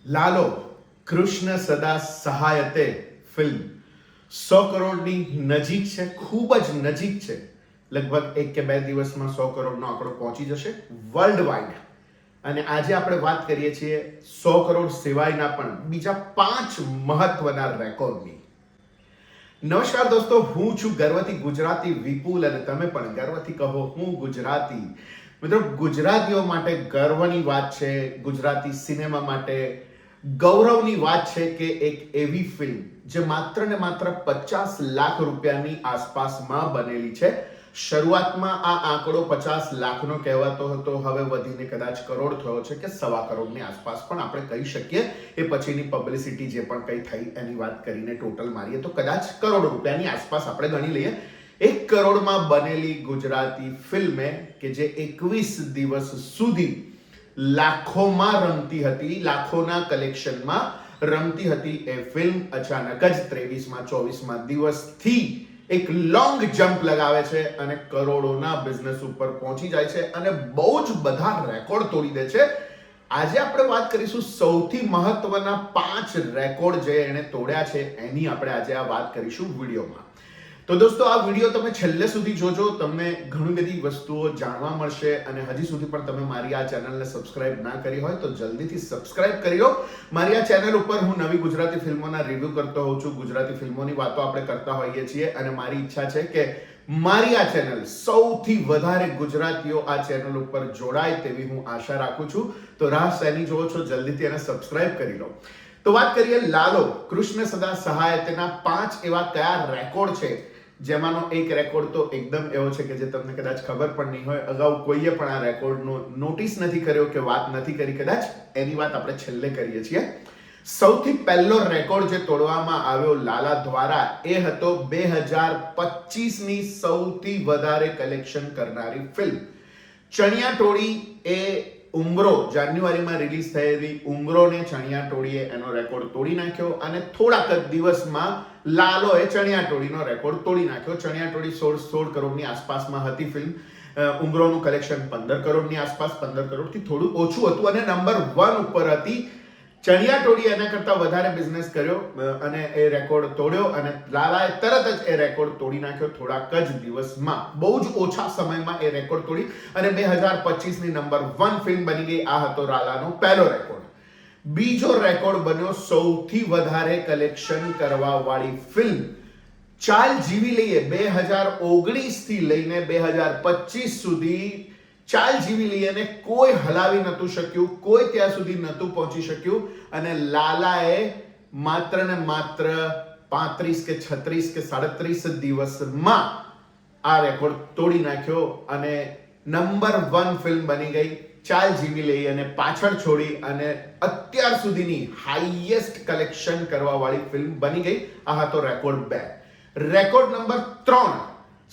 લાલો કૃષ્ણ સદા સહાયતે ફિલ્મ 100 કરોડની નજીક છે, ખૂબ જ નજીક છે. લગભગ 1 કે 2 દિવસમાં 100 કરોડનો આંકડો પહોંચી જશે વર્લ્ડ વાઇડ. અને આજે આપણે વાત કરીએ છીએ 100 કરોડ સિવાયના પણ બીજા 5 મહત્વના રેકોર્ડની. નમસ્કાર દોસ્તો, હું છું ગર્વથી ગુજરાતી વિપુલ અને તમે પણ ગર્વથી કહો હું ગુજરાતી. મિત્રો, ગુજરાતીઓ માટે ગર્વની વાત છે, ગુજરાતી સિનેમા માટે ગૌરવની વાત છે કે એક એવી ફિલ્મ જે માત્ર ને માત્ર 50 લાખ રૂપિયાની આસપાસમાં બનેલી છે. શરૂઆતમાં આ આંકડો 50 લાખનો કહેવાતો હતો, હવે વધીને કદાચ કરોડ થયો છે કે 1.25 કરોડની આસપાસ પણ આપણે કહી શકીએ. એ પછીની પબ્લિસિટી જે પણ કંઈ થઈ એની વાત કરીને ટોટલ મારીએ તો કદાચ કરોડ રૂપિયાની આસપાસ આપણે ગણી લઈએ. 1 કરોડમાં બનેલી ગુજરાતી ફિલ્મે કે જે 21 દિવસ સુધી લાખોમાં રમતી હતી, લાખોના કલેક્શનમાં રમતી હતી, એ ફિલ્મ અચાનક જ 23માં 24માં દિવસથી એક લોંગ જમ્પ લગાવે છે અને કરોડોના બિઝનેસ ઉપર પહોંચી જાય છે અને બહુ જ બધા રેકોર્ડ તોડી દે છે. આજે આપણે વાત કરીશું સૌથી મહત્વના 5 રેકોર્ડ જે એને તોડ્યા છે એની આપણે આજે આ વાત કરીશું વિડીયોમાં. તો દોસ્તો, આ વિડીયો તમે છેલ્લે સુધી જોજો, તમને ઘણી બધી વસ્તુઓ જાણવા મળશે. અને હજી સુધી પણ તમે મારી આ ચેનલને સબસ્ક્રાઇબ ના કરી હોય તો જલ્દીથી સબસ્ક્રાઇબ કરી લો. મારી આ ચેનલ ઉપર હું નવી ગુજરાતી ફિલ્મોના રિવ્યુ કરતો હોઉં છું, ગુજરાતી ફિલ્મોની વાતો આપણે કરતા હોઈએ છીએ અને મારી ઈચ્છા છે કે મારી આ ચેનલ સૌથી વધારે ગુજરાતીઓ આ ચેનલ ઉપર જોડાય તેવી હું આશા રાખું છું. તો રાહ શેની જોવો છો, જલ્દીથી એને સબસ્ક્રાઇબ કરી લો. તો વાત કરીએ લાલો કૃષ્ણ સદા સહાયતના 5 એવા કયા રેકોર્ડ છે, જેમાંનો એક રેકોર્ડ તો એકદમ એવો છે કે જે તમને કદાચ ખબર પણ નહીં હોય, અગાઉ કોઈએ પણ આ રેકોર્ડનો નોટિસ નથી કર્યો કે વાત નથી કરી, કદાચ એની વાત આપણે છેલ્લે કરીએ છીએ. સૌથી પહેલો રેકોર્ડ જે તોડવામાં આવ્યો લાલા દ્વારા એ હતો 2025ની સૌથી વધારે કલેક્શન કરનારી ફિલ્મ ચણિયા ટોળી. એ ઉંગરો જાન્યુઆરીમાં રિલીઝ થયેલી ઉંગરોને ચણિયા ટોળીએ એનો રેકોર્ડ તોડી નાખ્યો અને થોડાક જ દિવસમાં લાલોએ ચણિયા ટોળીનો રેકોર્ડ તોડી નાખ્યો. ચણિયા ટોળી 16 કરોડની આસપાસમાં હતી ફિલ્મ. ઉંગરોનું કલેક્શન 15 કરોડની આસપાસ, 15 કરોડથી થોડું ઓછું હતું અને નંબર 1 ઉપર હતી. ચણિયા ટોળી એના કરતા વધારે બિઝનેસ કર્યો અને એ રેકોર્ડ તોડ્યો અને લાલાએ તરત જ એ રેકોર્ડ તોડી નાખ્યો થોડાક જ દિવસમાં. બહુ જ ઓછા સમયમાં એ રેકોર્ડ તોડી અને 2025ની નંબર 1 ફિલ્મ બની ગઈ. આ હતો લાલાનો પહેલો રેકોર્ડ. બીજો રેકોર્ડ બન્યો સૌથી વધારે કલેક્શન કરવા વાળી ફિલ્મ. ચાલ જીવી લઈએ 2019 થી લઈને 2025 સુધી ચાલ જીવી લઈએ ને કોઈ હલાવી નતું શક્યું, કોઈ ત્યાં સુધી નતું પહોંચી શક્યું અને લાલાએ માત્ર ને માત્ર 35 કે 36 કે 37 દિવસમાં આ રેકોર્ડ તોડી નાખ્યો અને નંબર 1 ફિલ્મ બની ગઈ. ચાલ જીવી લઈએ અને પાછળ છોડી અને અત્યાર સુધીની હાઈએસ્ટ કલેક્શન કરવા વાળી ફિલ્મ બની ગઈ. આ હતો રેકોર્ડ 2. રેકોર્ડ નંબર 3,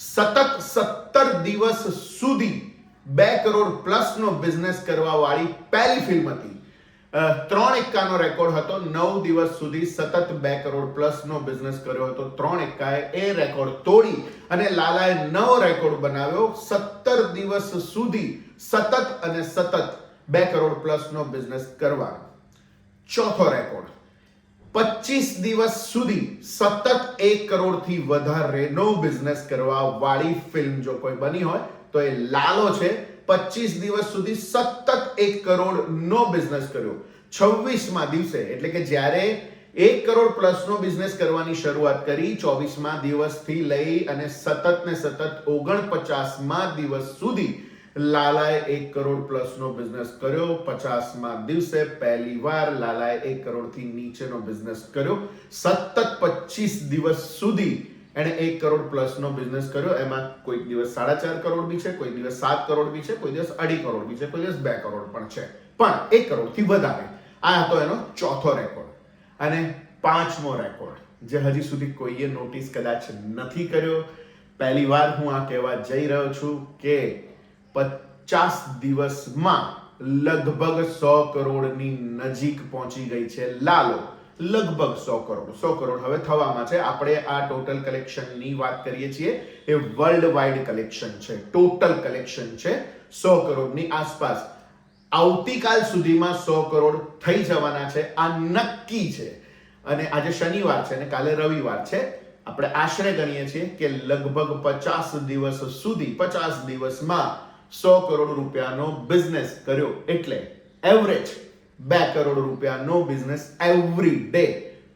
સતત 17 દિવસ સુધી 2 કરોડ પ્લસનો બિઝનેસ કરવા વાળી પહેલી ફિલ્મ હતી. 3 એક્કાનો રેકોર્ડ હતો. 9 દિવસ સુધી સતત 2 કરોડ પ્લસનો બિઝનેસ કર્યો હતો. 3 એક્કાએ એ રેકોર્ડ તોડી અને લાલાએ નવો રેકોર્ડ બનાવ્યો. 17 દિવસ સુધી સતત અને સતત 2 કરોડ પ્લસનો બિઝનેસ કરવાનો. ચોથો રેકોર્ડ, 25 દિવસ સુધી સતત 1 કરોડથી વધારેનો બિઝનેસ કરવા વાળી ફિલ્મ જો કોઈ બની હોય તો એ લાલો છે. 25 દિવસ સુધી સતત 1 કરોડનો બિઝનેસ કર્યો. 26મા દિવસે એટલે કે જ્યારે 1 કરોડ પ્લસનો બિઝનેસ કરવાની શરૂઆત કરી, 24મા દિવસથી લઈ અને સતત ને સતત 49મા દિવસ સુધી લાલાએ 1 કરોડ પ્લસનો બિઝનેસ કર્યો. 50મા દિવસે પહેલીવાર લાલાએ 1 કરોડથી નીચેનો બિઝનેસ કર્યો. સતત 25 દિવસ સુધી એણે 1 કરોડ પ્લસનો બિઝનેસ કર્યો. એમાં કોઈક દિવસ 4.5 કરોડ બી છે, કોઈ દિવસ 7 કરોડ બી છે, કોઈ દિવસ 2.5 કરોડ બી છે, કોઈ દિવસ 2 કરોડ પણ છે, પણ 1 કરોડથી વધારે. આ હતો એનો ચોથો રેકોર્ડ. અને 5મો રેકોર્ડ જે હજી સુધી કોઈએ નોટિસ કદાચ નથી કર્યો, પહેલી વાર હું આ કહેવા જઈ રહ્યો છું કે 50 દિવસમાં લગભગ 100 કરોડની નજીક પહોંચી ગઈ છે લાલો. લગભગ 100 કરોડ હવે થવામાં છે. આપણે આ ટોટલ કલેક્શનની વાત કરીએ છીએ, એ વર્લ્ડ વાઇડ કલેક્શન છે, ટોટલ કલેક્શન છે 100 કરોડની આસપાસ. આવતીકાલ સુધીમાં 100 કરોડ થઈ જવાના છે, આ નક્કી છે. અને આજે શનિવાર છે અને કાલે રવિવાર છે. આપણે આશરે ગણીએ છીએ કે લગભગ 50 દિવસ સુધી 50 દિવસમાં 100 કરોડ રૂપિયાનો બિઝનેસ કર્યો, એટલે એવરેજ 2 કરોડ રૂપિયાનો બિઝનેસ એવરી ડે.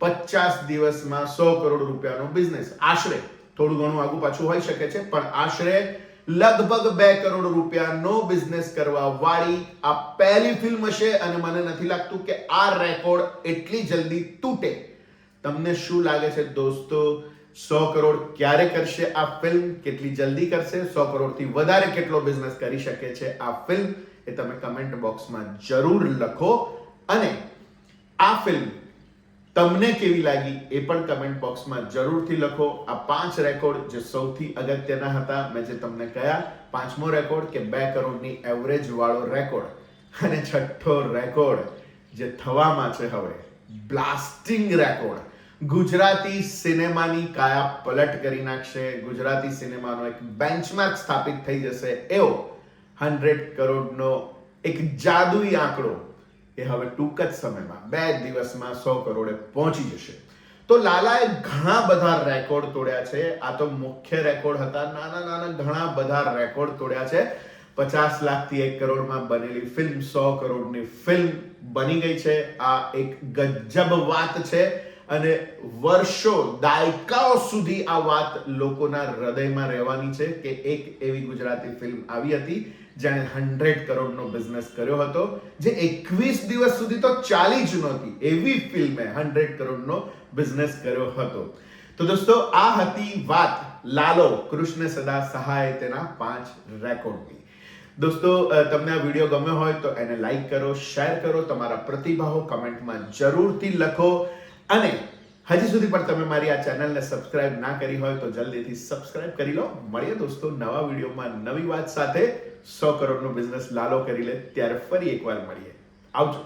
50 દિવસમાં 100 કરોડ રૂપિયાનો બિઝનેસ, આશરે થોડું ઘણું આગું પાછું હોઈ શકે છે, પણ આશરે લગભગ 2 કરોડ રૂપિયાનો બિઝનેસ કરવા વાળી આ પહેલી ફિલ્મ હશે અને મને નથી લાગતું કે આ રેકોર્ડ એટલી જલ્દી તૂટે. તમને શું લાગે છે દોસ્તો, 100 કરોડ ક્યારે કરશે આ ફિલ્મ, કેટલી જલ્દી કરશે, 100 કરોડથી વધારે કેટલો બિઝનેસ કરી શકે છે આ ફિલ્મ, એ તમે કમેન્ટ બોક્સમાં જરૂર લખો. અને આ ફિલ્મ તમને કેવી લાગી એ પણ કમેન્ટ બોક્સમાં જરૂરથી લખો. આ 5 રેકોર્ડ જે સૌથી અગત્યના હતા, મેં જે તમને કહ્યા, 5મો રેકોર્ડ કે 2 કરોડની એવરેજ વાળો રેકોર્ડ, અને 6થો રેકોર્ડ જે થવામાં છે હવે, બ્લાસ્ટિંગ રેકોર્ડ, ગુજરાતી સિનેમાની કાયા પલટ કરી નાખશે, ગુજરાતી સિનેમાનો એક બેન્ચમાર્ક સ્થાપિત થઈ જશે એવો 100 કરોડનો એક જાદુઈ આંકડો એ હવે ટૂંક જ સમયમાં 2 દિવસમાં 100 કરોડે પહોંચી જશે. તો લાલાએ ઘણા બધા રેકોર્ડ તોડ્યા છે. આ તો મુખ્ય રેકોર્ડ હતા, નાના ઘણા બધા રેકોર્ડ તોડ્યા છે. 50 લાખથી 1 કરોડમાં બનેલી ફિલ્મ 100 કરોડની ફિલ્મ બની ગઈ છે. આ એક ગજબ વાત છે અને વર્ષો, દાયકાઓ સુધી આ વાત લોકોના હૃદયમાં રહેવાની છે કે એક એવી ગુજરાતી ફિલ્મ આવી હતી જેણે 100 કરોડનો બિઝનેસ કર્યો હતો, જે 21 દિવસ સુધી તો ચાલી જ નહોતી, એવી ફિલ્મે 100 કરોડનો બિઝનેસ કર્યો હતો. તો દોસ્તો, આ હતી વાત લાલો કૃષ્ણ સદા સહાય તેના 5 રેકોર્ડની. દોસ્તો, તમને આ વિડીયો ગમ્યો હોય તો એને લાઈક કરો, શેર કરો, તમારા પ્રતિભાવો કમેન્ટમાં જરૂરથી લખો. અને હજી સુધી પણ તમે મારી આ ચેનલને સબસ્ક્રાઇબ ના કરી હોય તો જલ્દીથી સબસ્ક્રાઇબ કરી લો. મળીએ દોસ્તો નવા વિડીયોમાં નવી વાત સાથે. 100 કરોડનો બિઝનેસ લાલો કરી લે ત્યારે ફરી એકવાર મળીએ. આવજો.